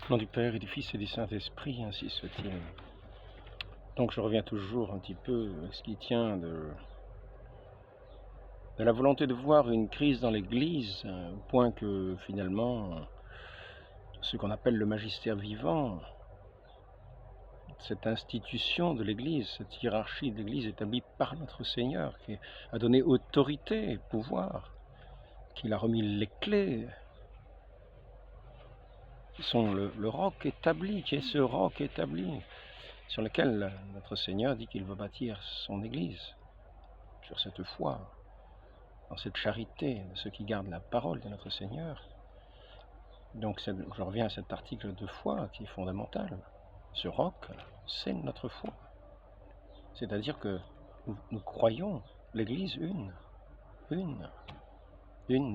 Au nom du Père et du Fils et du Saint-Esprit, ainsi soit-il. Donc je reviens toujours un petit peu à ce qui tient de la volonté de voir une crise dans l'Église, au point que finalement, ce qu'on appelle le magistère vivant, cette institution de l'Église, cette hiérarchie de l'Église établie par notre Seigneur, qui a donné autorité, pouvoir, qui a remis les clés, qui sont le roc établi, qui est ce roc établi, sur lequel notre Seigneur dit qu'il veut bâtir son Église, sur cette foi, dans cette charité de ceux qui gardent la parole de notre Seigneur. Donc je reviens à cet article de foi qui est fondamental. Ce roc, c'est notre foi. C'est-à-dire que nous croyons l'Église une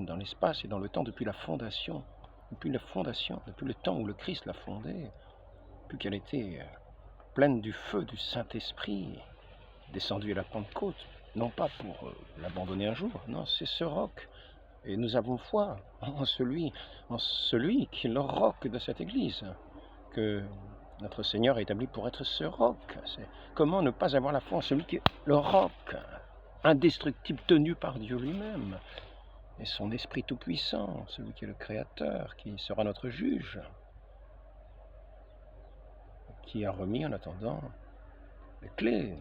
dans l'espace et dans le temps depuis la fondation, depuis le temps où le Christ l'a fondée, depuis qu'elle était pleine du feu du Saint-Esprit, descendu à la Pentecôte, non pas pour l'abandonner un jour, non, c'est ce roc. Et nous avons foi en celui qui est le roc de cette Église, que notre Seigneur a établi pour être ce roc. Comment ne pas avoir la foi en celui qui est le roc, indestructible, tenu par Dieu lui-même, et son Esprit tout-puissant, celui qui est le Créateur, qui sera notre juge, qui a remis en attendant les clés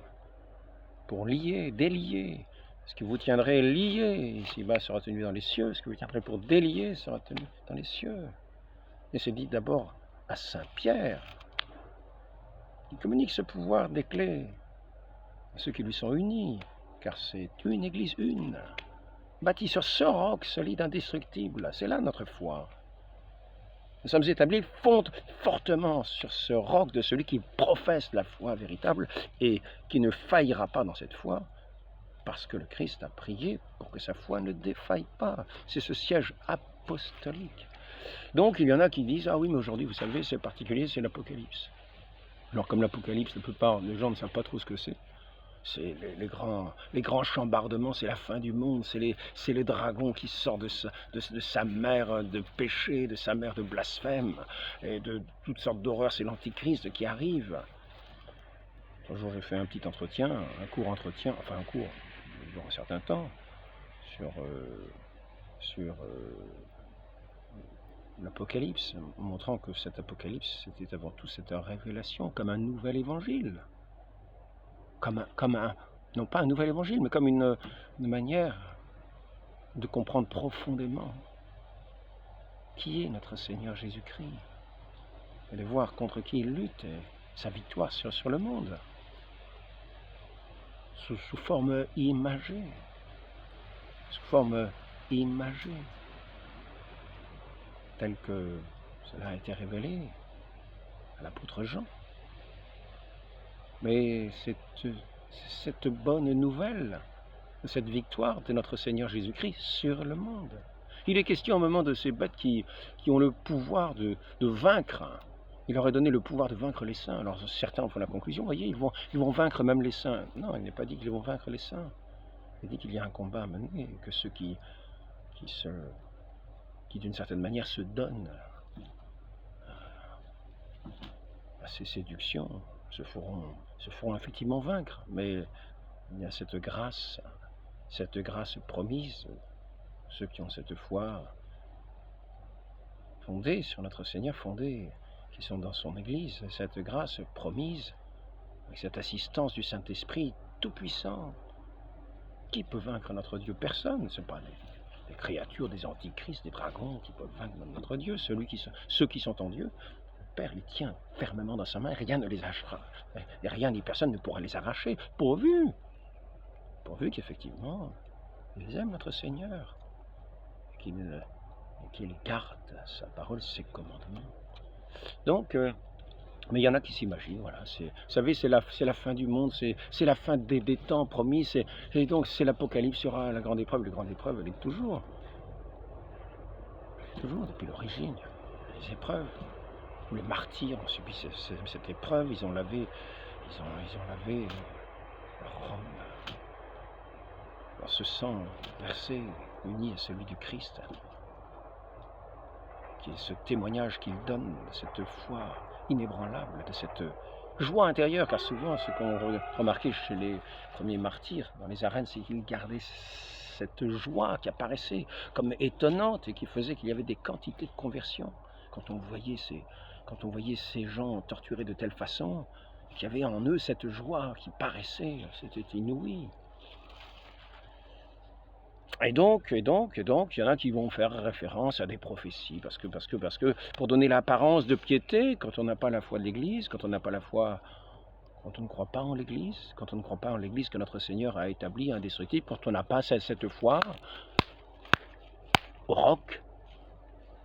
pour lier, délier. Ce que vous tiendrez lié ici-bas sera tenu dans les cieux, ce que vous tiendrez pour délier sera tenu dans les cieux. Et c'est dit d'abord à Saint Pierre, qui communique ce pouvoir des clés à ceux qui lui sont unis, car c'est une Église une, bâtie sur ce roc solide, indestructible. C'est là notre foi. Nous sommes établis fortement sur ce roc de celui qui professe la foi véritable et qui ne faillira pas dans cette foi, parce que le Christ a prié pour que sa foi ne défaille pas. C'est ce siège apostolique. Donc il y en a qui disent « Ah oui, mais aujourd'hui, vous savez, c'est particulier, c'est l'Apocalypse. » Alors comme l'Apocalypse, la plupart des gens ne savent pas trop ce que c'est. C'est les grands chambardements, c'est la fin du monde, c'est le dragon qui sort de sa mère de péché, de sa mère de blasphème, et de toutes sortes d'horreurs, c'est l'Antichrist qui arrive. Un jour j'ai fait un petit entretien, un court entretien, enfin un cours, durant un certain temps, sur l'Apocalypse, montrant que cet Apocalypse, c'était avant tout cette révélation, comme un nouvel évangile. Comme un, non pas un nouvel évangile, mais comme une manière de comprendre profondément qui est notre Seigneur Jésus-Christ, et de voir contre qui il lutte, et sa victoire sur le monde, sous forme imagée, tel que cela a été révélé à l'apôtre Jean. Mais cette bonne nouvelle, cette victoire de notre Seigneur Jésus-Christ sur le monde. Il est question au moment de ces bêtes qui ont le pouvoir de vaincre. Il leur a donné le pouvoir de vaincre les saints. Alors certains font la conclusion, voyez, ils vont vaincre même les saints. Non, il n'est pas dit qu'ils vont vaincre les saints. Il dit qu'il y a un combat à mener, que ceux qui d'une certaine manière se donnent à ces séductions se feront effectivement vaincre. Mais il y a cette grâce promise, ceux qui ont cette foi fondée sur notre Seigneur, qui sont dans son Église, cette grâce promise, avec cette assistance du Saint-Esprit tout-puissant. Qui peut vaincre notre Dieu? Personne. Ce ne sont pas des créatures, des antichrists, des dragons qui peuvent vaincre notre Dieu. Ceux qui sont en Dieu, le Père les tient fermement dans sa main, rien ne les arrachera. Et rien ni personne ne pourra les arracher, pourvu qu'effectivement, ils aiment notre Seigneur, et qu'il garde sa parole, ses commandements. Donc, mais il y en a qui s'imaginent, voilà, vous savez, c'est la fin du monde, c'est la fin des temps promis, et donc c'est l'Apocalypse sera la grande épreuve. La grande épreuve, elle est toujours depuis l'origine, les épreuves, où les martyrs ont subi cette épreuve, ils ont lavé leur robe, leur ce sang versé, uni à celui du Christ. qui est ce témoignage qu'il donne, de cette foi inébranlable, de cette joie intérieure, car souvent ce qu'on remarquait chez les premiers martyrs dans les arènes, c'est qu'ils gardaient cette joie qui apparaissait comme étonnante et qui faisait qu'il y avait des quantités de conversions. Quand on voyait ces gens torturés de telle façon, qu'il y avait en eux cette joie qui paraissait, c'était inouï. Et donc, il y en a qui vont faire référence à des prophéties, parce que pour donner l'apparence de piété, quand on n'a pas la foi de l'Église, quand on n'a pas la foi, quand on ne croit pas en l'Église, quand on ne croit pas en l'Église que notre Seigneur a établie indestructible, quand on n'a pas cette foi au roc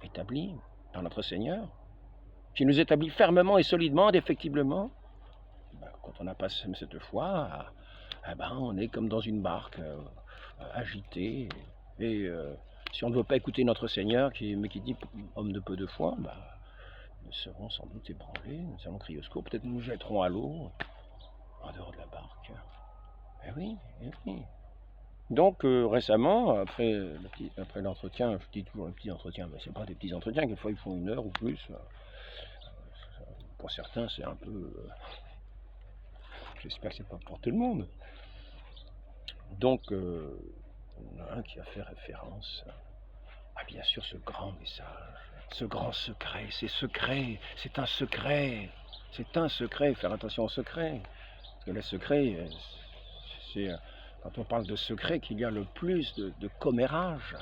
établi par notre Seigneur, qui nous établit fermement et solidement, indéfectiblement, quand on n'a pas cette foi, on est comme dans une barque agitée, et si on ne veut pas écouter notre Seigneur, mais qui dit homme de peu de foi, nous serons sans doute ébranlés, nous allons crier au secours, peut-être nous jetterons à l'eau, en dehors de la barque. Eh oui. Donc récemment, après l'entretien, je dis toujours le petit entretien, mais c'est pas des petits entretiens, quelquefois ils font 1 heure ou plus. Pour certains, c'est un peu... j'espère que c'est pas pour tout le monde. Donc, il y en a un qui a fait référence à bien sûr ce grand message, ce grand secret, c'est un secret, faire attention au secret. Parce que le secret, c'est quand on parle de secret qu'il y a le plus de commérages,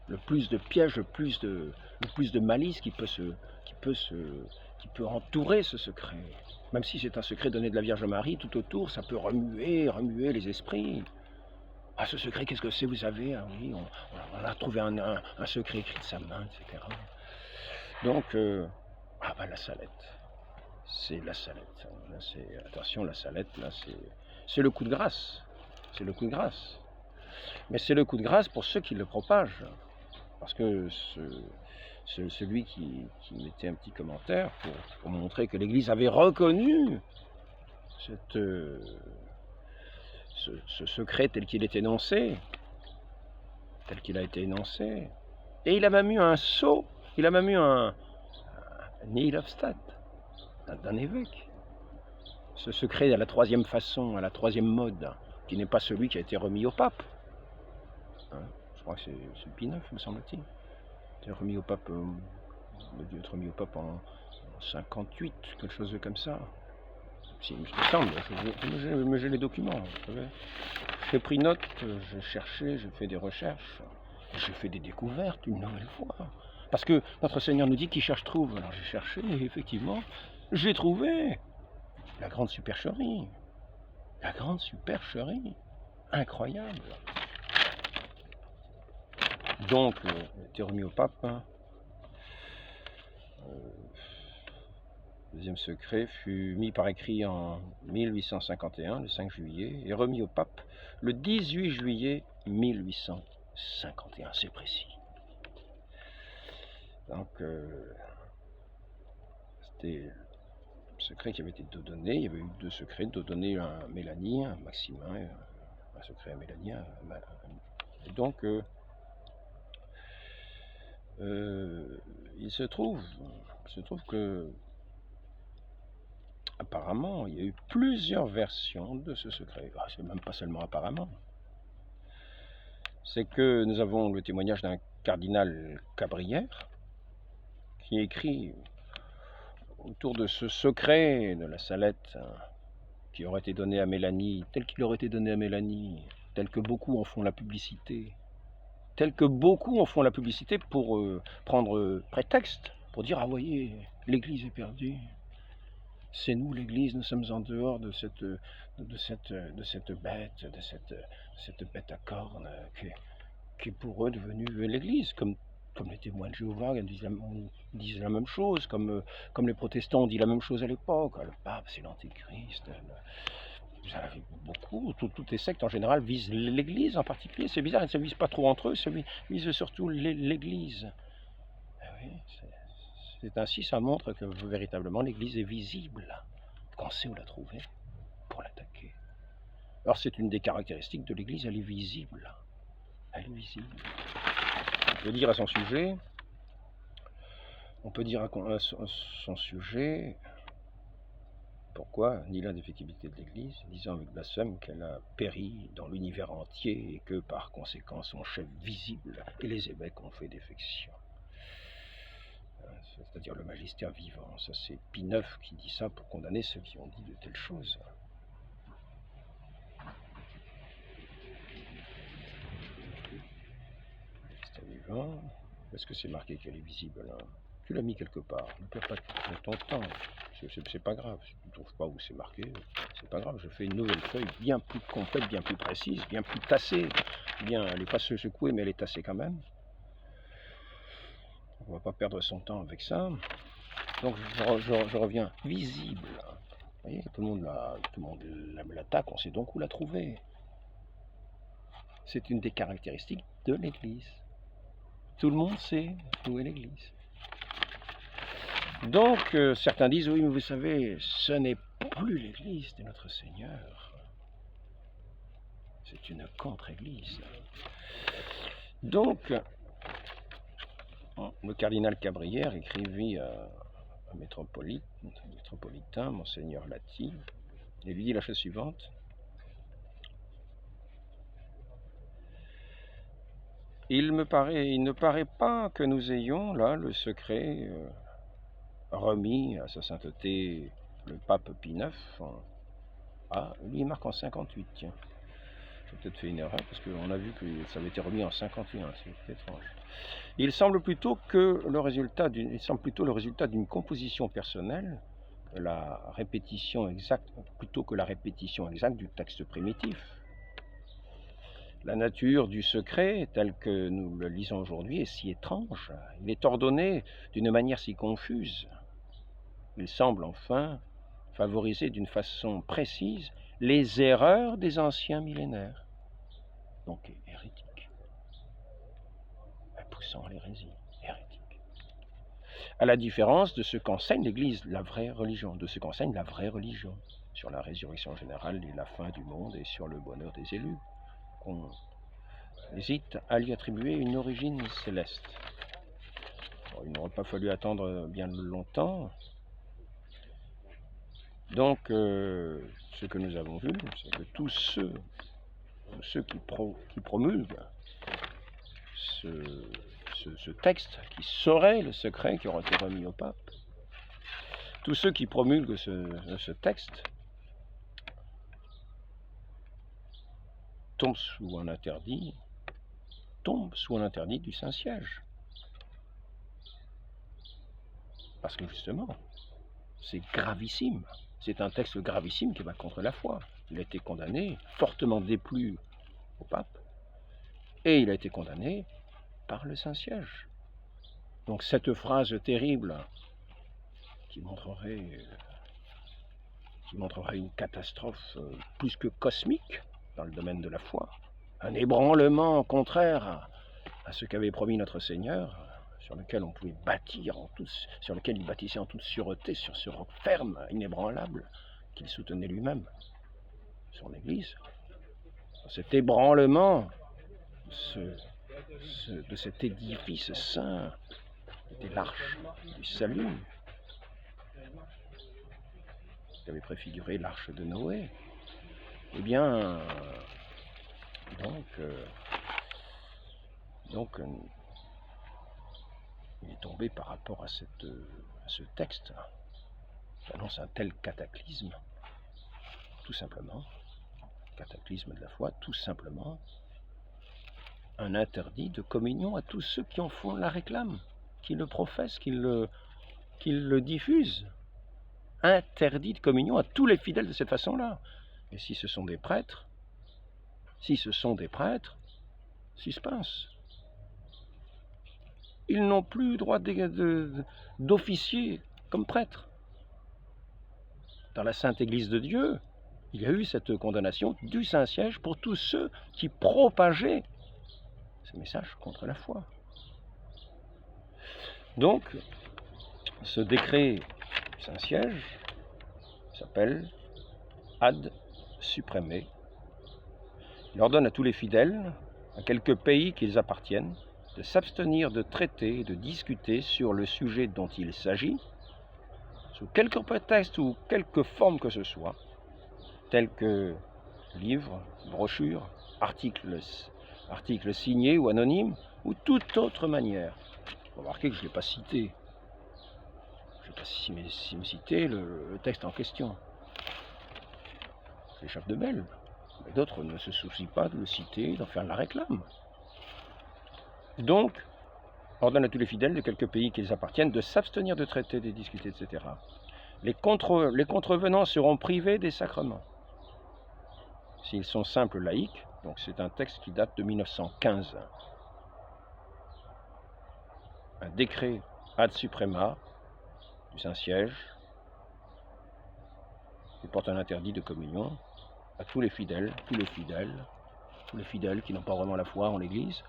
le plus de pièges, le plus de malice qui peut entourer ce secret. Même si c'est un secret donné de la Vierge Marie, tout autour, ça peut remuer les esprits. Ah, ce secret, qu'est-ce que c'est, vous savez? Ah oui, on a trouvé un secret écrit de sa main, etc. Donc, la salette. C'est la salette. Là, attention, la salette, là, c'est le coup de grâce. C'est le coup de grâce. Mais c'est le coup de grâce pour ceux qui le propagent. Parce que celui qui mettait un petit commentaire pour montrer que l'Église avait reconnu ce secret tel qu'il est énoncé, tel qu'il a été énoncé. Et il a même eu un sceau, il a même eu un Nihilofstadt d'un évêque. Ce secret à la 3e façon, à la 3e mode, qui n'est pas celui qui a été remis au pape. Je crois que c'est Pie IX, me semble-t-il. Il a remis au pape, il a dû être remis au pape en 58, quelque chose de comme ça. Si, il me semble, j'ai les documents, vous savez. J'ai pris note, j'ai cherché, j'ai fait des recherches, j'ai fait des découvertes une nouvelle fois. Parce que notre Seigneur nous dit qu'il cherche trouve. Alors j'ai cherché et effectivement, j'ai trouvé la grande supercherie. La grande supercherie. Incroyable. Donc, il a été remis au pape. Le deuxième secret fut mis par écrit en 1851, le 5 juillet, et remis au pape le 18 juillet 1851, c'est précis. Donc, c'était le secret qui avait été donné. Il y avait eu 2 secrets, donné à Mélanie, à Maximin, un secret à Mélanie. Et donc, il se trouve que apparemment, il y a eu plusieurs versions de ce secret. C'est même pas seulement apparemment. C'est que nous avons le témoignage d'un cardinal Cabrière qui écrit autour de ce secret de la salette qui aurait été donné à Mélanie, tel qu'il aurait été donné à Mélanie, tel que beaucoup en font la publicité, pour prendre prétexte, pour dire, ah voyez, l'Église est perdue. C'est nous, l'Église, nous sommes en dehors de cette bête à cornes qui est pour eux devenue l'Église, comme les témoins de Jéhovah disent la même chose, comme les protestants ont dit la même chose à l'époque. Le pape, c'est l'antéchrist. Vous en avez beaucoup. Toutes les sectes en général visent l'Église en particulier. C'est bizarre, elles ne se visent pas trop entre eux, elles visent surtout l'Église. Oui, c'est ainsi, ça montre que véritablement l'Église est visible, qu'on sait où la trouver pour l'attaquer. Alors c'est une des caractéristiques de l'Église, elle est visible. Elle est visible. Je veux dire à son sujet, On peut dire à son sujet, pourquoi nie la défectibilité de l'Église, disant avec blasphème qu'elle a péri dans l'univers entier et que par conséquent son chef visible et les évêques ont fait défection. C'est-à-dire le magistère vivant. Ça, c'est Pie IX qui dit ça pour condamner ceux qui ont dit de telles choses. Magistère vivant. Est-ce que c'est marqué qu'elle est visible là? Tu l'as mis quelque part. Ne perds pas ton temps. C'est pas grave. Si tu ne trouves pas où c'est marqué, c'est pas grave. Je fais une nouvelle feuille bien plus complète, bien plus précise, bien plus tassée. Bien, elle n'est pas secouée, mais elle est tassée quand même. On ne va pas perdre son temps avec ça. Donc je reviens visible. Vous voyez, tout le monde l'attaque, on sait donc où la trouver. C'est une des caractéristiques de l'Église. Tout le monde sait où est l'Église. Donc certains disent, oui, mais vous savez, ce n'est plus l'Église de notre Seigneur. C'est une contre-Église. Donc, le cardinal Cabrière écrivit un métropolitain, Monseigneur Lati, et lui dit la chose suivante. Il ne paraît pas que nous ayons là le secret remis à sa sainteté le pape Pie IX. Ah, lui il marque en 58, tiens. J'ai peut-être fait une erreur parce qu'on a vu que ça avait été remis en 51, c'est étrange. Il semble plutôt le résultat d'une composition personnelle, la répétition exacte, plutôt que la répétition exacte du texte primitif. La nature du secret, tel que nous le lisons aujourd'hui, est si étrange. Il est ordonné d'une manière si confuse. Il semble enfin favoriser d'une façon précise les erreurs des anciens millénaires, donc hérétiques, poussant à l'hérésie, hérétique. À la différence de ce qu'enseigne l'Église, la vraie religion, sur la résurrection générale et la fin du monde et sur le bonheur des élus, qu'on hésite à lui attribuer une origine céleste. Bon, il n'aurait pas fallu attendre bien longtemps. Donc, ce que nous avons vu, c'est que tous ceux qui promulguent ce texte, qui saurait le secret qui aura été remis au pape, tous ceux qui promulguent ce texte tombent sous un interdit du Saint-Siège. Parce que justement, c'est gravissime. C'est un texte gravissime qui va contre la foi. Il a été condamné, fortement déplu au pape, et il a été condamné par le Saint-Siège. Donc cette phrase terrible qui montrerait une catastrophe plus que cosmique dans le domaine de la foi, un ébranlement contraire à ce qu'avait promis notre Seigneur, sur lequel on pouvait bâtir sur lequel il bâtissait en toute sûreté, sur ce roc ferme, inébranlable, qu'il soutenait lui-même, son Église. Cet ébranlement de cet édifice saint était l'arche du salut, qui avait préfiguré l'arche de Noé. Eh bien, donc il est tombé par rapport à ce texte qui annonce un tel cataclysme, tout simplement, cataclysme de la foi, tout simplement, un interdit de communion à tous ceux qui en font la réclame, qui le professent, qui le diffusent. Interdit de communion à tous les fidèles de cette façon-là. Et si ce sont des prêtres, suspense. Ils n'ont plus droit d'officier comme prêtres. Dans la Sainte Église de Dieu, il y a eu cette condamnation du Saint-Siège pour tous ceux qui propageaient ce message contre la foi. Donc, ce décret du Saint-Siège s'appelle Ad Supreme. Il ordonne à tous les fidèles, à quelques pays qu'ils appartiennent, de s'abstenir de traiter, de discuter sur le sujet dont il s'agit, sous quelque prétexte ou quelque forme que ce soit, tels que livres, brochures, articles signés ou anonymes, ou toute autre manière. Vous remarquez que je ne l'ai pas cité. Je n'ai pas cité le texte en question. J'échappe de belle. Mais d'autres ne se soucient pas de le citer, d'en faire la réclame. Donc, ordonne à tous les fidèles de quelques pays qu'ils appartiennent de s'abstenir de traiter, de discuter, etc. Les contrevenants seront privés des sacrements. S'ils sont simples laïcs, donc c'est un texte qui date de 1915. Un décret ad suprema du Saint-Siège qui porte un interdit de communion à tous les fidèles qui n'ont pas vraiment la foi en l'Église.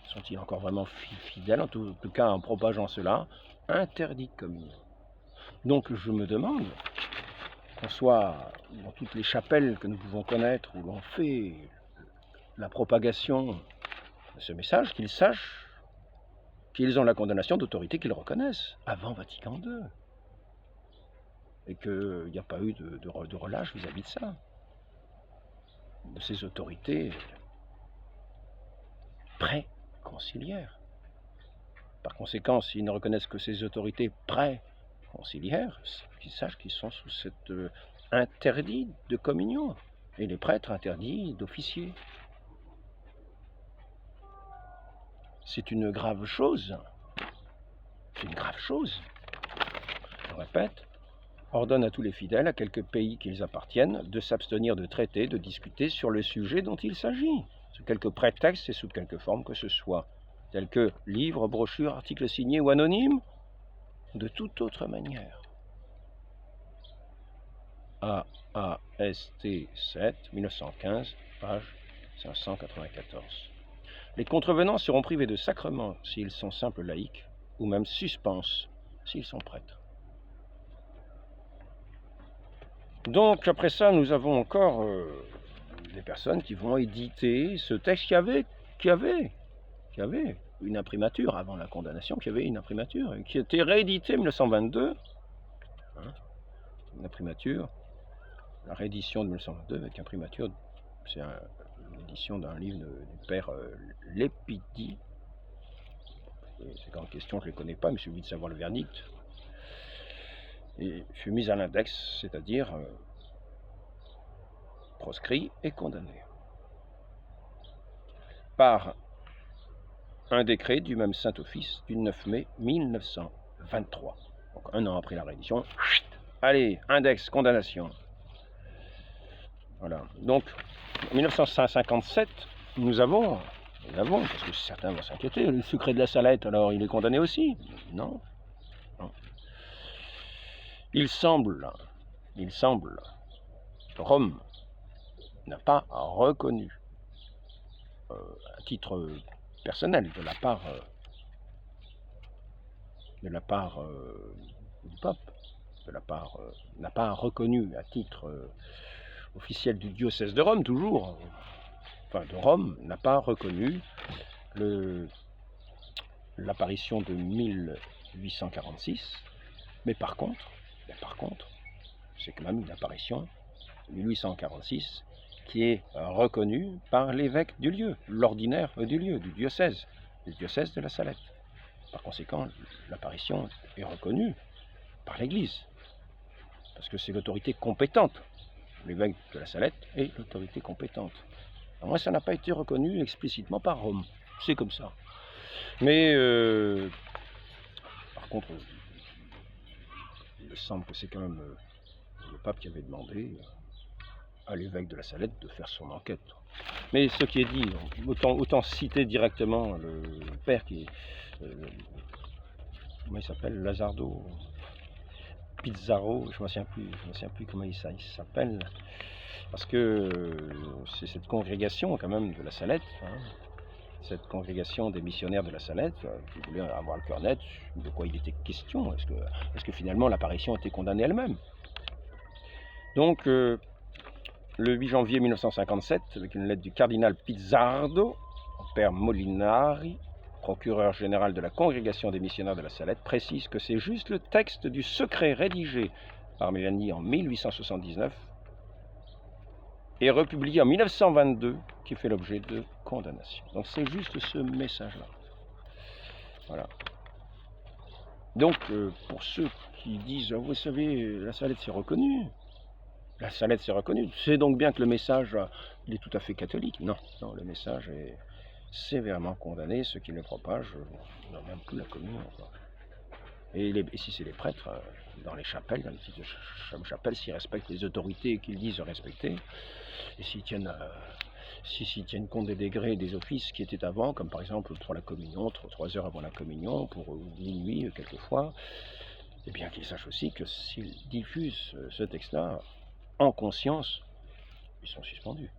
Sont-ils encore vraiment fidèles? En tout cas, en propageant cela, interdit de communion. Donc je me demande qu'on soit dans toutes les chapelles que nous pouvons connaître, où l'on fait la propagation de ce message, qu'ils sachent qu'ils ont la condamnation d'autorités qu'ils reconnaissent avant Vatican II. Et qu'il n'y a pas eu de relâche vis-à-vis de ça, de ces autorités pré-conciliaires. Par conséquent, s'ils ne reconnaissent que ces autorités pré-conciliaires, qu'ils sachent qu'ils sont sous cet interdit de communion, et les prêtres interdits d'officier. C'est une grave chose. C'est une grave chose. Je répète, ordonne à tous les fidèles, à quelques pays qu'ils appartiennent, de s'abstenir de traiter, de discuter sur le sujet dont il s'agit, sous quelque prétexte et sous quelque forme que ce soit, tels que livres, brochures, articles signés ou anonymes, de toute autre manière. AAST 7, 1915, page 594. Les contrevenants seront privés de sacrement s'ils sont simples laïcs, ou même suspens s'ils sont prêtres. Donc, après ça, nous avons encore des personnes qui vont éditer ce texte qui avait une imprimature avant la condamnation, qui avait une imprimature, qui a été réédité en 1922. Une imprimature, la réédition de 1922 avec imprimature, c'est une édition d'un livre du père Lépidi. Ces grandes questions, je ne les connais pas, mais j'ai envie de savoir le verdict. Et fut mise à l'index, c'est-à-dire proscrit et condamné par un décret du même Saint-Office du 9 mai 1923. Donc un an après la réédition, allez, index, condamnation. Voilà. Donc, en 1957, nous avons, parce que certains vont s'inquiéter, le secret de la Salette, alors il est condamné aussi? Non. Il semble, Rome n'a pas reconnu, à titre personnel, de la part du pape, n'a pas reconnu à titre officiel du diocèse de Rome, toujours, enfin de Rome, n'a pas reconnu l'apparition de 1846, mais par contre, c'est quand même une apparition de 1846 qui est reconnue par l'évêque du lieu, l'ordinaire du lieu, du diocèse de la Salette. Par conséquent, l'apparition est reconnue par l'Église, parce que c'est l'autorité compétente. L'évêque de la Salette est l'autorité compétente. Alors moi, ça n'a pas été reconnu explicitement par Rome. C'est comme ça. Mais, par contre, il me semble que c'est quand même le pape qui avait demandé à l'évêque de la Salette de faire son enquête. Mais ce qui est dit, autant citer directement le père qui est... comment il s'appelle? Lazardo Pizzaro, je ne me souviens plus comment il s'appelle, parce que c'est cette congrégation quand même de la Salette, cette congrégation des missionnaires de la Salette, qui voulait avoir le cœur net de quoi il était question. Est-ce que finalement l'apparition était condamnée elle-même? Donc, le 8 janvier 1957, avec une lettre du cardinal Pizzardo, père Molinari, procureur général de la Congrégation des missionnaires de la Salette, précise que c'est juste le texte du secret rédigé par Mélanie en 1879 et republié en 1922 qui fait l'objet de condamnation. Donc c'est juste ce message-là. Voilà. Donc pour ceux qui disent, vous savez, la Salette c'est reconnu, la Salette c'est reconnu, c'est donc bien que le message il est tout à fait catholique. Non, non, le message est sévèrement condamné, ceux qui le propagent n'ont même plus la communion. Et si c'est les prêtres, dans les chapelles, dans les petites chapelles, s'ils respectent les autorités qu'ils disent respecter, et s'ils tiennent, s'ils tiennent compte des degrés des offices qui étaient avant, comme par exemple pour la communion, 3 heures avant la communion, pour minuit quelquefois, et bien qu'ils sachent aussi que s'ils diffusent ce texte-là en conscience, ils sont suspendus.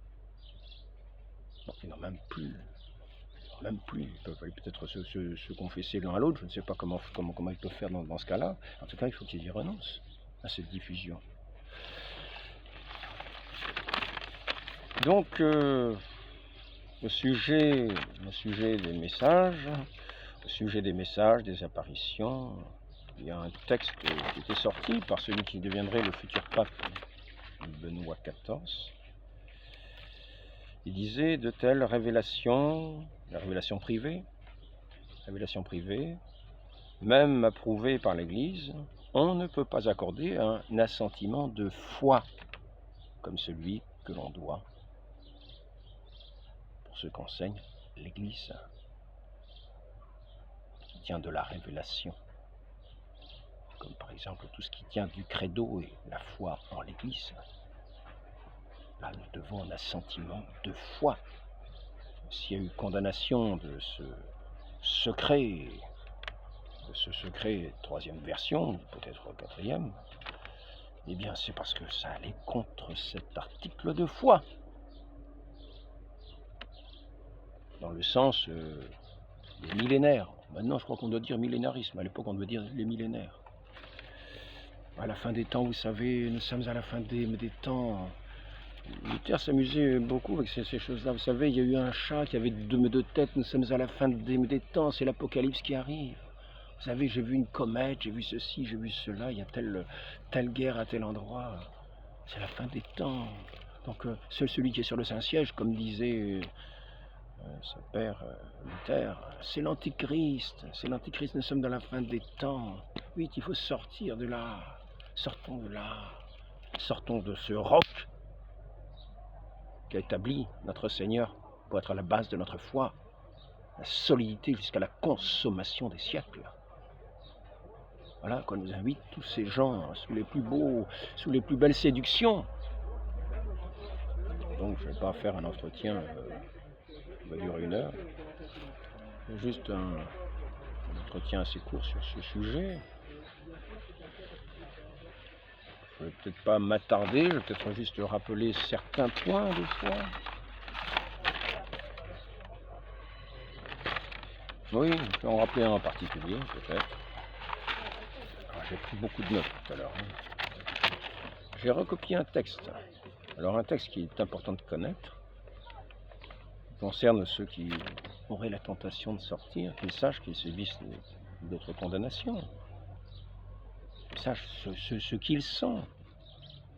Donc ils n'ont même plus, ils peuvent peut-être se confesser l'un à l'autre, je ne sais pas comment ils peuvent faire dans ce cas-là. En tout cas, il faut qu'ils y renoncent à cette diffusion. Donc, au sujet des messages, des apparitions, il y a un texte qui était sorti par celui qui deviendrait le futur pape Benoît XIV. Il disait de telles révélations, la révélation privée, même approuvée par l'Église, on ne peut pas accorder un assentiment de foi comme celui que l'on doit pour ce qu'enseigne l'Église, qui tient de la révélation, comme par exemple tout ce qui tient du credo et la foi en l'Église. Là, nous devons un assentiment de foi. S'il y a eu condamnation de ce secret, troisième version, peut-être quatrième, eh bien c'est parce que ça allait contre cet article de foi. Dans le sens des millénaires. Maintenant, je crois qu'on doit dire millénarisme. À l'époque, on devait dire les millénaires. À la fin des temps, vous savez, nous sommes à la fin des temps. Luther s'amusait beaucoup avec ces choses-là. Vous savez, il y a eu un chat qui avait deux têtes. Nous sommes à la fin des temps. C'est l'Apocalypse qui arrive. Vous savez, j'ai vu une comète, j'ai vu ceci, j'ai vu cela. Il y a telle guerre à tel endroit. C'est la fin des temps. Donc, seul celui qui est sur le Saint-Siège, comme disait son père Luther, c'est l'Antichrist. C'est l'Antichrist. Nous sommes dans la fin des temps. Oui, il faut sortir de là. Sortons de là. Sortons de ce roc qu'a établi notre Seigneur pour être à la base de notre foi, la solidité jusqu'à la consommation des siècles. Voilà à quoi nous invitent tous ces gens sous les plus belles séductions. Donc je ne vais pas faire un entretien qui va durer 1 heure. Juste un entretien assez court sur ce sujet. Je ne vais peut-être pas m'attarder, je vais peut-être juste rappeler certains points des fois. Oui, je peux en rappeler un en particulier, peut-être. J'ai pris beaucoup de notes tout à l'heure. J'ai recopié un texte. Alors un texte qui est important de connaître, qui concerne ceux qui auraient la tentation de sortir, qu'ils sachent qu'ils subissent d'autres condamnations. Qu'ils sachent ce qu'ils sont.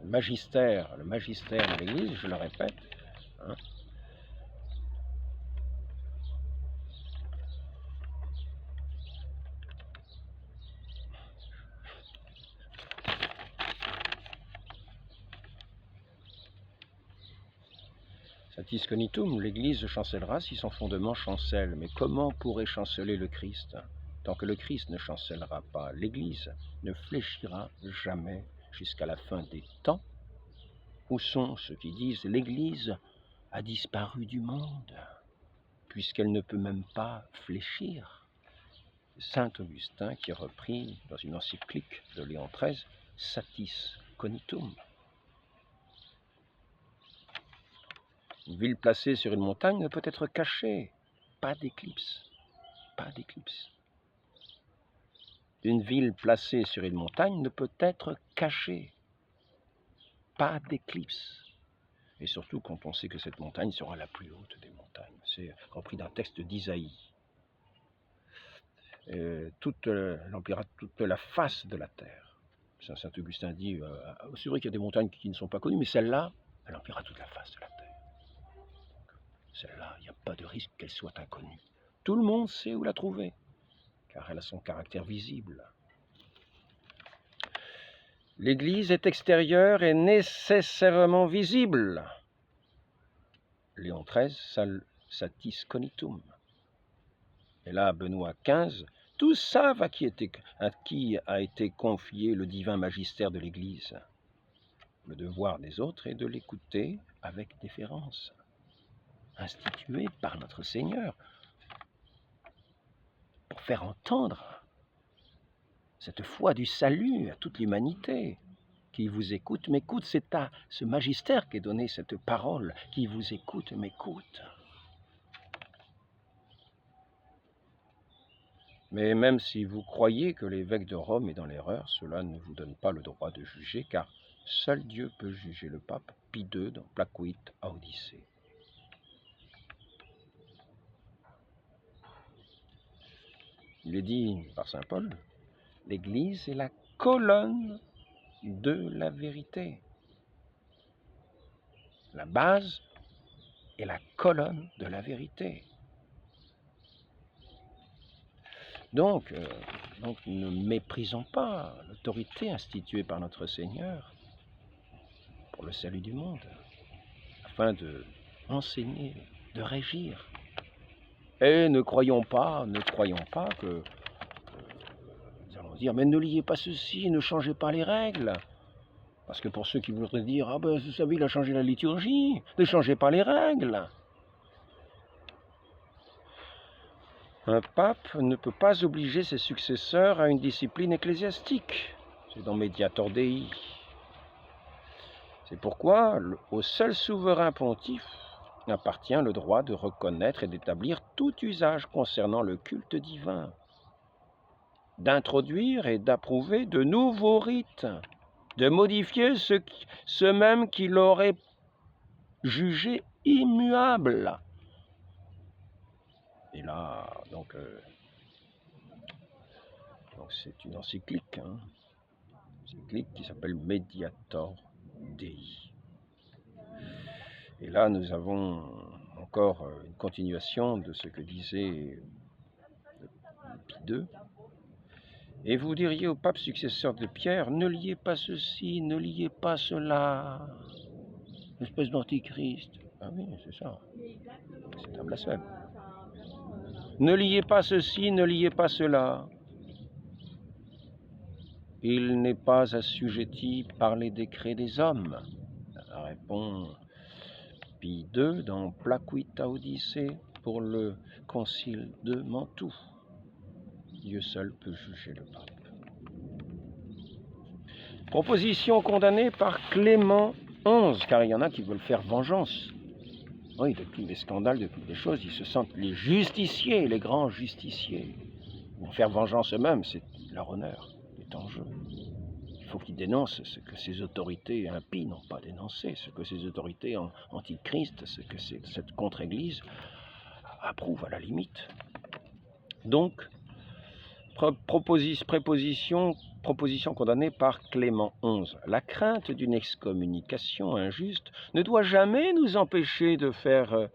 Le magistère de l'Église, je le répète, hein, Satis cognitum, l'Église chancellera si son fondement chancelle. Mais comment pourrait chanceler le Christ? Tant que le Christ ne chancellera pas, l'Église ne fléchira jamais jusqu'à la fin des temps. Où sont ceux qui disent l'Église a disparu du monde, puisqu'elle ne peut même pas fléchir? Saint Augustin qui reprit dans une encyclique de Léon XIII, Satis cognitum. Une ville placée sur une montagne ne peut être cachée. Pas d'éclipse. Pas d'éclipse. Une ville placée sur une montagne ne peut être cachée. Pas d'éclipse. Et surtout quand on sait que cette montagne sera la plus haute des montagnes. C'est repris d'un texte d'Isaïe. Elle emplira toute la face de la terre. Saint Augustin dit, c'est vrai qu'il y a des montagnes qui ne sont pas connues, mais celle-là, elle emplira toute la face de la terre. Celle-là, il n'y a pas de risque qu'elle soit inconnue. Tout le monde sait où la trouver, car elle a son caractère visible. L'Église est extérieure et nécessairement visible. Léon XIII, Satis Cognitum. Et là, Benoît XV, tous savent à qui a été confié le divin magistère de l'Église. Le devoir des autres est de l'écouter avec déférence, institué par notre Seigneur, pour faire entendre cette foi du salut à toute l'humanité. Qui vous écoute, m'écoute. C'est à ce magistère qu'est donnée cette parole. Qui vous écoute, m'écoute. Mais même si vous croyez que l'évêque de Rome est dans l'erreur, cela ne vous donne pas le droit de juger, car seul Dieu peut juger le pape. Pie II dans Placuit Audicé. Il est dit par saint Paul, l'Église est la colonne de la vérité. La base est la colonne de la vérité. Donc ne méprisons pas l'autorité instituée par notre Seigneur pour le salut du monde, afin de enseigner, de régir. Et ne croyons pas que nous allons dire, mais ne liez pas ceci, ne changez pas les règles. Parce que pour ceux qui voudraient dire, ah ben vous savez, il a changé la liturgie, ne changez pas les règles. Un pape ne peut pas obliger ses successeurs à une discipline ecclésiastique. C'est dans Mediator Dei. C'est pourquoi au seul souverain pontife appartient le droit de reconnaître et d'établir tout usage concernant le culte divin, d'introduire et d'approuver de nouveaux rites, de modifier ceux même qu'il aurait jugés immuables. Et là, donc c'est une encyclique, qui s'appelle Mediator Dei. Et là, nous avons encore une continuation de ce que disait Pie II. Et vous diriez au pape successeur de Pierre, ne liez pas ceci, ne liez pas cela. Espèce d'antichrist. Ah oui, c'est ça. C'est un blasphème. Ne liez pas ceci, ne liez pas cela. Il n'est pas assujetti par les décrets des hommes. Répond Pie II dans Placuit Audicé pour le concile de Mantoue. Dieu seul peut juger le pape. Proposition condamnée par Clément XI, car il y en a qui veulent faire vengeance. Oui, de tous les scandales, de toutes les choses, ils se sentent les justiciers, les grands justiciers. Ils vont faire vengeance eux-mêmes, c'est leur honneur est en jeu. Il faut qu'ils dénoncent ce que ces autorités impies n'ont pas dénoncé, ce que ces autorités antichrist, ce que cette contre-église approuve à la limite. Donc, proposition condamnée par Clément XI. La crainte d'une excommunication injuste ne doit jamais nous empêcher de faire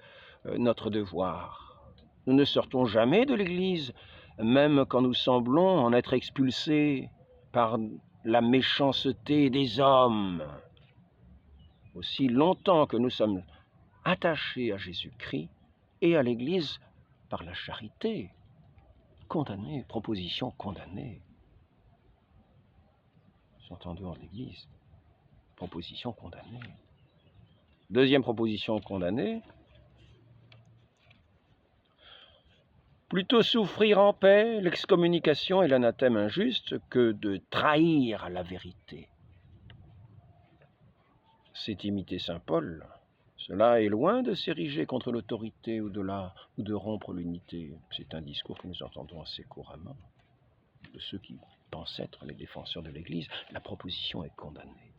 notre devoir. Nous ne sortons jamais de l'Église, même quand nous semblons en être expulsés par la méchanceté des hommes. Aussi longtemps que nous sommes attachés à Jésus-Christ et à l'Église par la charité, condamnés, proposition condamnée. Sont en dehors de l'Église. Proposition condamnée. Deuxième proposition condamnée. Plutôt souffrir en paix l'excommunication et l'anathème injuste que de trahir la vérité. C'est imiter saint Paul. Cela est loin de s'ériger contre l'autorité ou de rompre l'unité. C'est un discours que nous entendons assez couramment de ceux qui pensent être les défenseurs de l'Église. La proposition est condamnée.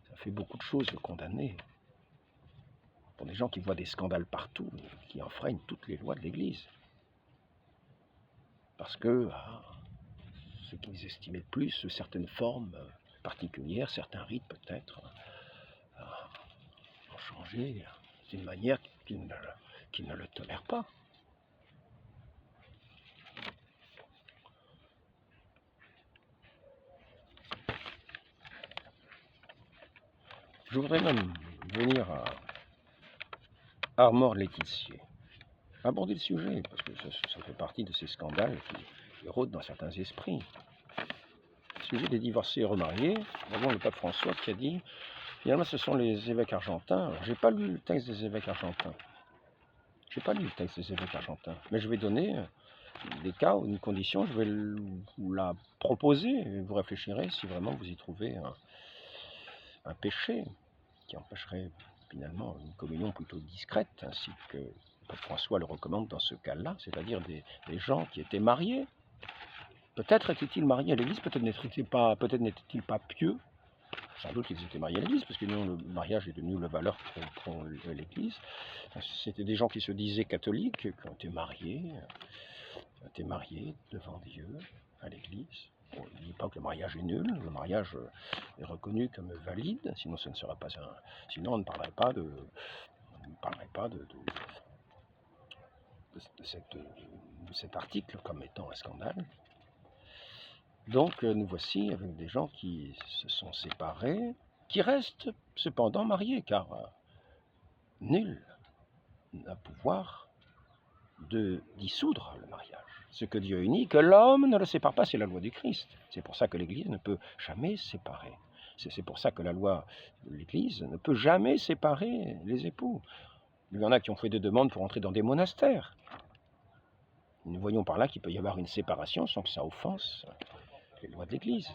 Ça fait beaucoup de choses de condamner. pour des gens qui voient des scandales partout, qui enfreignent toutes les lois de l'Église. Parce que ce qu'ils estimaient de plus, certaines formes particulières, certains rites peut-être, ont changé d'une manière qui ne le tolère pas. Je voudrais même venir à Armor-Laetitia, aborder le sujet, parce que ça fait partie de ces scandales qui rôdent dans certains esprits. Le sujet des divorcés et remariés, d'abord le pape François qui a dit, finalement ce sont les évêques argentins. Alors j'ai pas lu le texte des évêques argentins. J'ai pas lu le texte des évêques argentins, mais je vais donner des cas ou une condition, je vais vous la proposer, et vous réfléchirez si vraiment vous y trouvez un péché qui empêcherait finalement une communion plutôt discrète, ainsi que François le recommande dans ce cas-là, c'est-à-dire des gens qui étaient mariés. Peut-être étaient-ils mariés à l'église, peut-être n'étaient-ils pas pieux. Sans doute qu'ils étaient mariés à l'église, parce que le mariage est devenu la valeur pour l'église. C'était des gens qui se disaient catholiques, qui ont été mariés devant Dieu, à l'église. On ne dit pas que le mariage est nul, le mariage est reconnu comme valide, sinon ce ne serait pas sinon on ne parlerait pas de cet article comme étant un scandale. Donc nous voici avec des gens qui se sont séparés, qui restent cependant mariés, car nul n'a pouvoir de dissoudre le mariage. Ce que Dieu unit, que l'homme ne le sépare pas, c'est la loi du Christ. C'est pour ça que l'Église ne peut jamais séparer. C'est pour ça que la loi de l'Église ne peut jamais séparer les époux. Il y en a qui ont fait des demandes pour entrer dans des monastères. Nous voyons par là qu'il peut y avoir une séparation sans que ça offense les lois de l'Église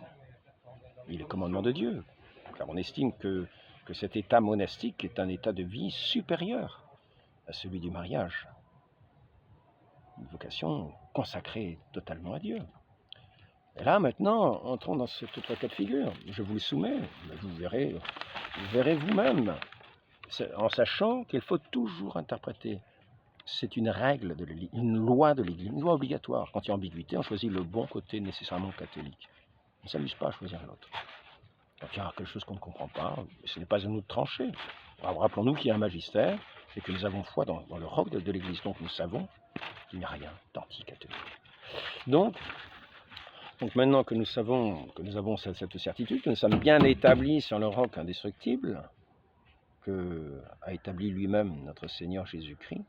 et les commandements de Dieu. Car on estime que cet état monastique est un état de vie supérieur à celui du mariage. Une vocation consacrée totalement à Dieu. Et là, maintenant, entrons dans cet autre cas de figure. Je vous le soumets, mais vous verrez vous-même, en sachant qu'il faut toujours interpréter. C'est une règle de l'Église, une loi de l'Église, une loi obligatoire. Quand il y a ambiguïté, on choisit le bon côté nécessairement catholique. On ne s'amuse pas à choisir l'autre. Quand il y a quelque chose qu'on ne comprend pas, ce n'est pas à nous de trancher. Alors, rappelons-nous qu'il y a un magistère et que nous avons foi dans le roc de l'Église. Donc nous savons qu'il n'y a rien d'anti-catholique. Donc maintenant que nous avons cette certitude, que nous sommes bien établis sur le roc indestructible, que a établi lui-même notre Seigneur Jésus-Christ,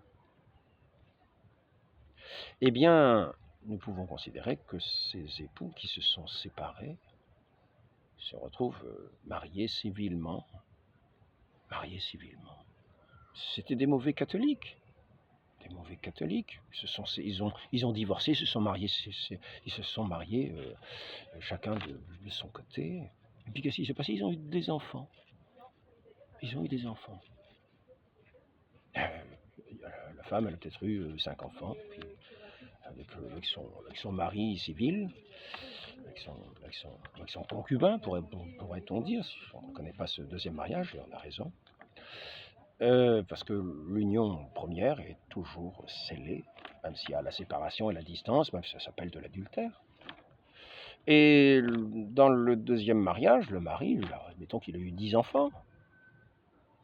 eh bien, nous pouvons considérer que ces époux qui se sont séparés se retrouvent mariés civilement. C'était des mauvais catholiques. Ils ont divorcé, ils se sont mariés chacun de son côté. Et puis qu'est-ce qui s'est passé? Ils ont eu des enfants. La femme, elle a peut-être eu 5 enfants, puis avec son mari civil, avec son concubin, pourrait-on dire. On ne connaît pas ce deuxième mariage, et on a raison. Parce que l'union première est toujours scellée, même s'il y a la séparation et la distance, même si ça s'appelle de l'adultère. Et dans le deuxième mariage, le mari, admettons qu'il a eu 10 enfants,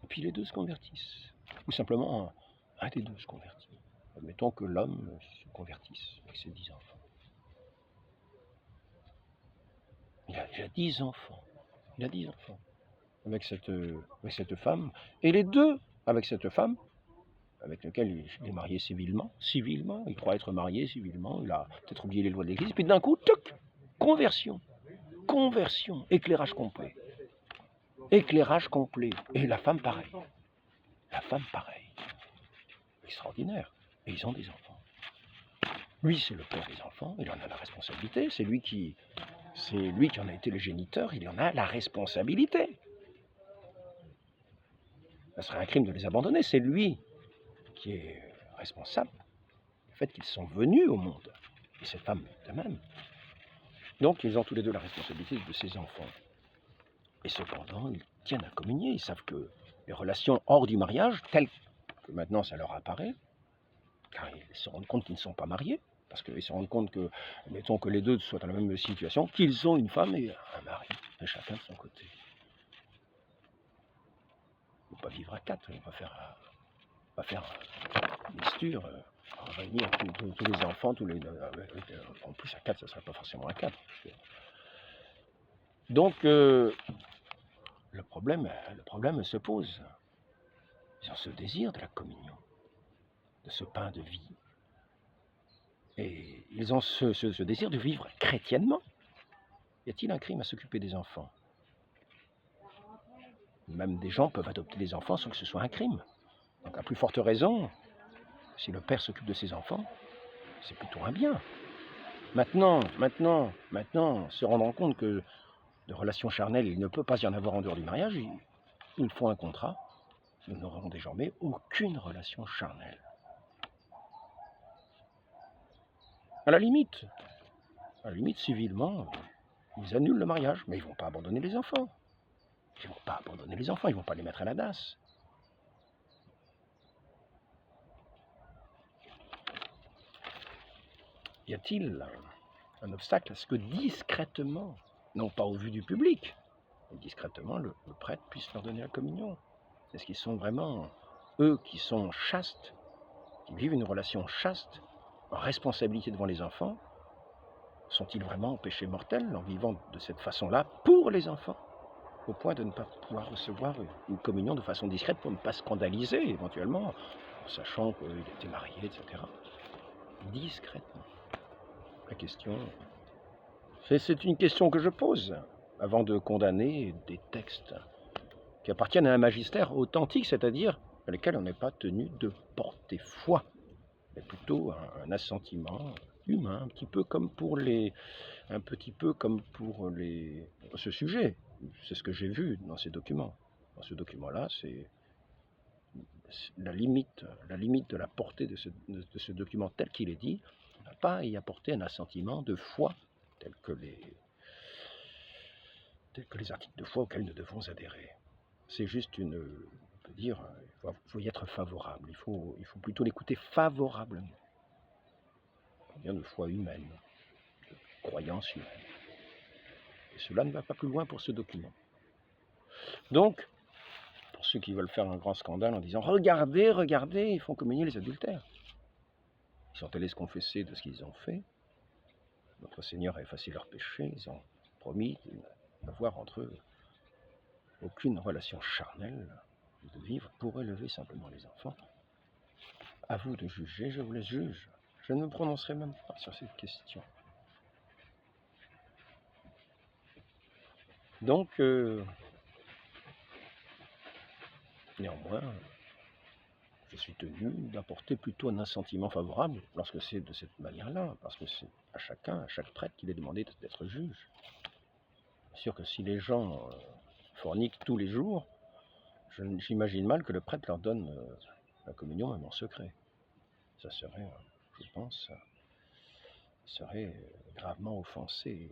et puis les deux se convertissent. Ou simplement un des deux se convertit. Admettons que l'homme se convertisse avec ses 10 enfants. Il a déjà 10 enfants. Avec cette femme. Et les deux, avec cette femme, avec laquelle il est marié civilement, il croit être marié civilement, il a peut-être oublié les lois de l'Église, puis d'un coup, toc, conversion, éclairage complet. Et la femme pareil. Extraordinaire. Et ils ont des enfants. Lui, c'est le père des enfants, il en a la responsabilité, c'est lui qui en a été le géniteur, il en a la responsabilité. Ce serait un crime de les abandonner, c'est lui qui est responsable du fait qu'ils sont venus au monde, et cette femme de même. Donc ils ont tous les deux la responsabilité de ces enfants. Et cependant, ils tiennent à communier, ils savent que les relations hors du mariage, telles que maintenant ça leur apparaît, car ils se rendent compte qu'ils ne sont pas mariés, parce qu'ils se rendent compte que, mettons que les deux soient dans la même situation, qu'ils ont une femme et un mari, et chacun de son côté. On ne peut pas vivre à quatre, on ne va pas faire une misture, réunir tous les enfants, en plus à quatre, ça ne serait pas forcément à quatre. Donc le problème se pose sur ce désir de la communion, de ce pain de vie. Et ils ont ce désir de vivre chrétiennement. Y a-t-il un crime à s'occuper des enfants? Même des gens peuvent adopter des enfants sans que ce soit un crime. Donc à plus forte raison, si le père s'occupe de ses enfants, c'est plutôt un bien. Maintenant, se rendre compte que de relations charnelles, il ne peut pas y en avoir en dehors du mariage, il faut un contrat. Nous n'aurons désormais aucune relation charnelle. À la limite, civilement, ils annulent le mariage, mais ils ne vont pas abandonner les enfants. Ils ne vont pas les mettre à la DAS. Y a-t-il un obstacle à ce que discrètement, non pas au vu du public, mais discrètement, le prêtre puisse leur donner la communion? Est-ce qu'ils sont vraiment, eux qui sont chastes, qui vivent une relation chaste, en responsabilité devant les enfants, sont-ils vraiment en péché mortel en vivant de cette façon-là pour les enfants, au point de ne pas pouvoir recevoir une communion de façon discrète pour ne pas scandaliser éventuellement, en sachant qu'il était marié, etc. Discrètement. La question, c'est une question que je pose avant de condamner des textes qui appartiennent à un magistère authentique, c'est-à-dire à lesquels on n'est pas tenu de porter foi, mais plutôt un assentiment humain, un petit peu comme pour ce sujet. C'est ce que j'ai vu dans ces documents. Dans ce document-là, c'est la limite de la portée de ce document tel qu'il est dit, on n'a pas à y apporter un assentiment de foi tel que les articles de foi auxquels nous devons adhérer. C'est juste on peut dire, il faut y être favorable, il faut plutôt l'écouter favorablement. On vient de foi humaine, de croyance humaine. Et cela ne va pas plus loin pour ce document. Donc, pour ceux qui veulent faire un grand scandale en disant « Regardez, ils font communier les adultères ». Ils sont allés se confesser de ce qu'ils ont fait. Notre Seigneur a effacé leurs péchés. Ils ont promis d'avoir entre eux aucune relation charnelle, de vivre pour élever simplement les enfants. À vous de juger, je vous laisse juge. Je ne me prononcerai même pas sur cette question. Donc, néanmoins, je suis tenu d'apporter plutôt un assentiment favorable lorsque c'est de cette manière-là, parce que c'est à chaque prêtre qu'il est demandé d'être juge. C'est sûr que si les gens forniquent tous les jours, j'imagine mal que le prêtre leur donne la communion même en secret. Ça serait, je pense, gravement offenser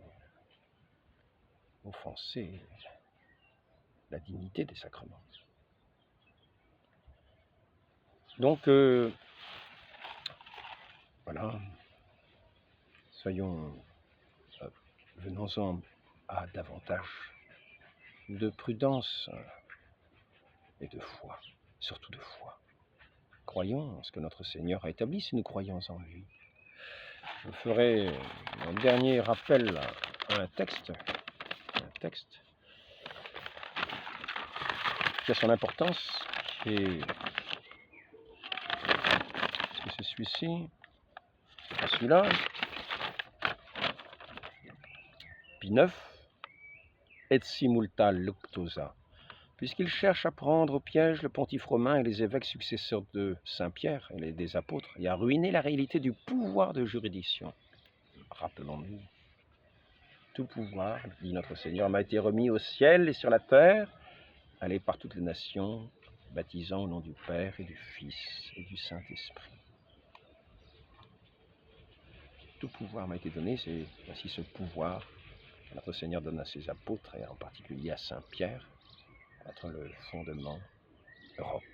la dignité des sacrements. Donc, voilà, venons-en à davantage de prudence et de foi, surtout de foi. Croyons en ce que notre Seigneur a établi si nous croyons en lui. Je ferai un dernier rappel à un texte qui a son importance, est-ce que c'est celui-ci? C'est pas celui-là. Pie IX, et simulta luctosa, puisqu'il cherche à prendre au piège le pontife romain et les évêques successeurs de Saint-Pierre et des apôtres, et à ruiner la réalité du pouvoir de juridiction. Rappelons-nous, tout pouvoir, dit notre Seigneur, m'a été remis au ciel et sur la terre. Allez par toutes les nations, baptisant au nom du Père et du Fils et du Saint-Esprit. Tout pouvoir m'a été donné, c'est ainsi ce pouvoir que notre Seigneur donne à ses apôtres, et en particulier à Saint Pierre, être le fondement le roc.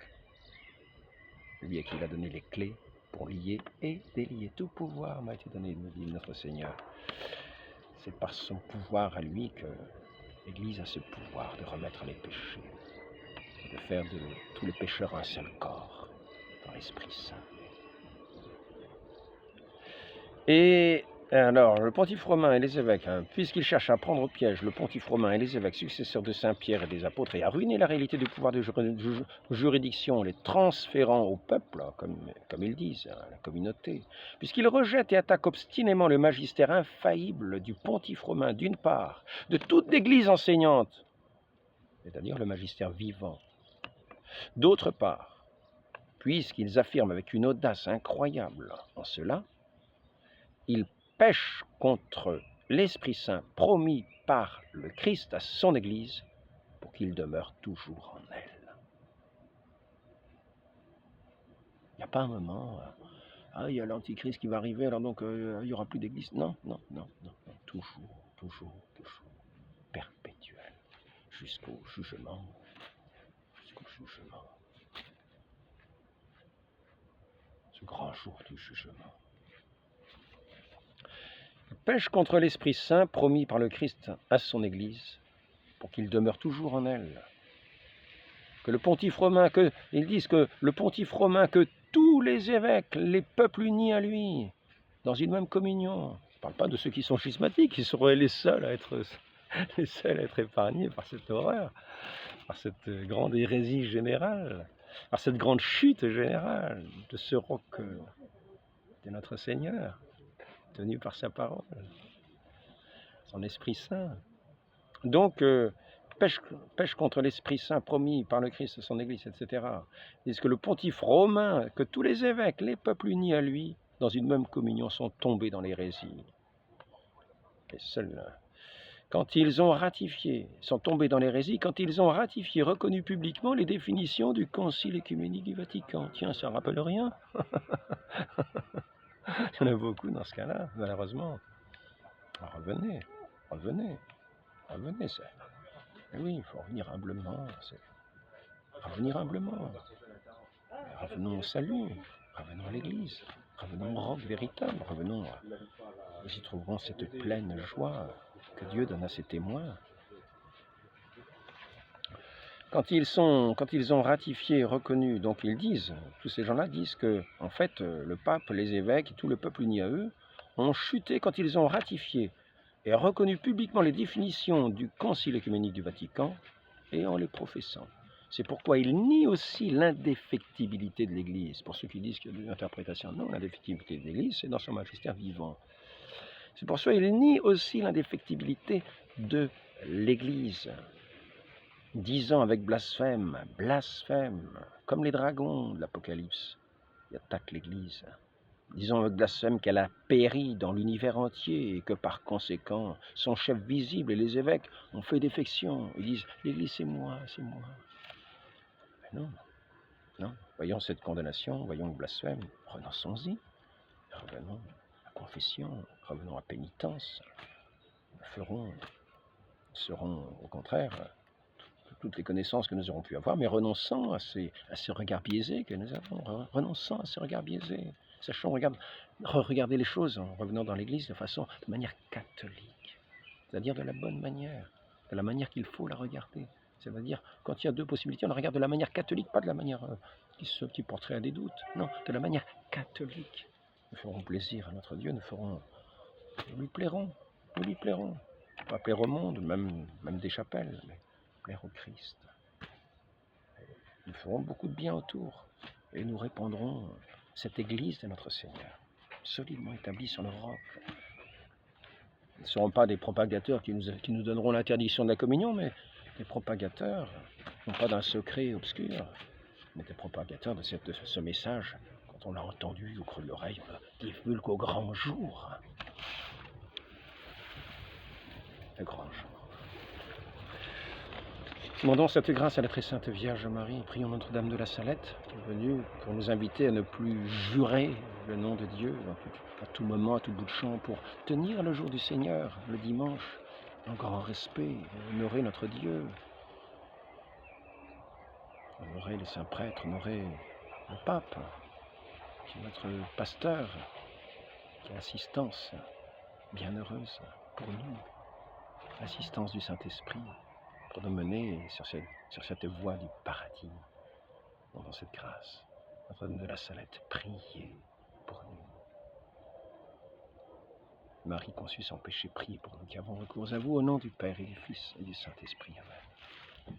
Lui à qui il a donné les clés pour lier et délier. Tout pouvoir m'a été donné, nous dit notre Seigneur. C'est par son pouvoir à lui que l'Église a ce pouvoir de remettre les péchés, de faire de tous les pécheurs un seul corps, dans l'Esprit Saint. Et alors, le pontife romain et les évêques, puisqu'ils cherchent à prendre au piège le pontife romain et les évêques successeurs de Saint-Pierre et des apôtres et à ruiner la réalité du pouvoir de juridiction, les transférant au peuple, comme ils disent, à la communauté, puisqu'ils rejettent et attaquent obstinément le magistère infaillible du pontife romain d'une part, de toute l'Église enseignante, c'est-à-dire le magistère vivant, d'autre part, puisqu'ils affirment avec une audace incroyable en cela, ils pêchent contre l'Esprit Saint promis par le Christ à son Église pour qu'il demeure toujours en elle. Il n'y a pas un moment, il y a l'Antichrist qui va arriver, alors donc il n'y aura plus d'Église. Non, toujours, perpétuel, jusqu'au jugement, ce grand jour du jugement. Pêche contre l'Esprit Saint promis par le Christ à son Église pour qu'il demeure toujours en elle. Que le pontife romain, ils disent que le pontife romain, que tous les évêques, les peuples unis à lui, dans une même communion. Je ne parle pas de ceux qui sont schismatiques, qui seraient les seuls à être épargnés par cette horreur, par cette grande hérésie générale, par cette grande chute générale de ce roc de notre Seigneur, tenu par sa parole, son Esprit Saint. Donc, pêche contre l'Esprit Saint promis par le Christ à son Église, etc. Ils disent que le pontife romain, que tous les évêques, les peuples unis à lui, dans une même communion, sont tombés dans l'hérésie. Et seuls, quand ils ont ratifié, sont tombés dans l'hérésie, quand ils ont ratifié, reconnu publiquement les définitions du Concile œcuménique du Vatican. Tiens, ça ne rappelle rien. Il y en a beaucoup dans ce cas-là, malheureusement. Alors, revenez, ça. Oui, il faut revenir humblement. Revenir humblement. Revenons au salut, revenons à l'Église, revenons au roc véritable, revenons à... Nous y trouverons cette pleine joie que Dieu donne à ses témoins. Quand ils ont ratifié, reconnu, donc ils disent, tous ces gens-là disent que, en fait, le pape, les évêques et tout le peuple uni à eux ont chuté quand ils ont ratifié et reconnu publiquement les définitions du Concile œcuménique du Vatican et en les professant. C'est pourquoi ils nient aussi l'indéfectibilité de l'Église. Pour ceux qui disent qu'il y a une interprétation, non, l'indéfectibilité de l'Église, c'est dans son magistère vivant. C'est pour ça qu'ils nient aussi l'indéfectibilité de l'Église, disant avec blasphème, comme les dragons de l'Apocalypse, qui attaquent l'Église. Disons avec blasphème qu'elle a péri dans l'univers entier et que par conséquent, son chef visible et les évêques ont fait défection. Ils disent, l'Église c'est moi. Mais non. Voyons cette condamnation, voyons le blasphème, renonçons-y. Revenons à confession, revenons à pénitence. Nous serons au contraire toutes les connaissances que nous aurons pu avoir, mais renonçant à ces regards biaisés que nous avons, renonçant à ces regards biaisés. Sachons regarder les choses en revenant dans l'Église de manière catholique, c'est-à-dire de la bonne manière, de la manière qu'il faut la regarder. C'est-à-dire, quand il y a deux possibilités, on la regarde de la manière catholique, pas de la manière qui porterait à des doutes. Non, de la manière catholique. Nous ferons plaisir à notre Dieu, nous lui plairons. Pas plaire au monde, même des chapelles, mais plaire au Christ. Nous ferons beaucoup de bien autour et nous répandrons cette Église de notre Seigneur, solidement établie sur le roc. Ils ne seront pas des propagateurs qui nous donneront l'interdiction de la communion, mais des propagateurs, non pas d'un secret obscur, mais des propagateurs de ce message, quand on l'a entendu au creux de l'oreille, on le divulgue au grand jour. Le grand jour. Demandons cette grâce à la très sainte Vierge Marie. Prions Notre-Dame de la Salette, qui est venue pour nous inviter à ne plus jurer le nom de Dieu à tout moment, à tout bout de champ, pour tenir le jour du Seigneur, le dimanche, en grand respect, honorer notre Dieu. honorer les saints prêtres, honorer le pape, qui est notre pasteur, qui est l'assistance bienheureuse pour nous, l'assistance du Saint-Esprit, pour nous mener sur cette voie du paradis, dans cette grâce. Notre-Dame de la Salette, priez pour nous. Marie conçue sans péché, priez pour nous qui avons recours à vous, au nom du Père et du Fils et du Saint-Esprit. Amen.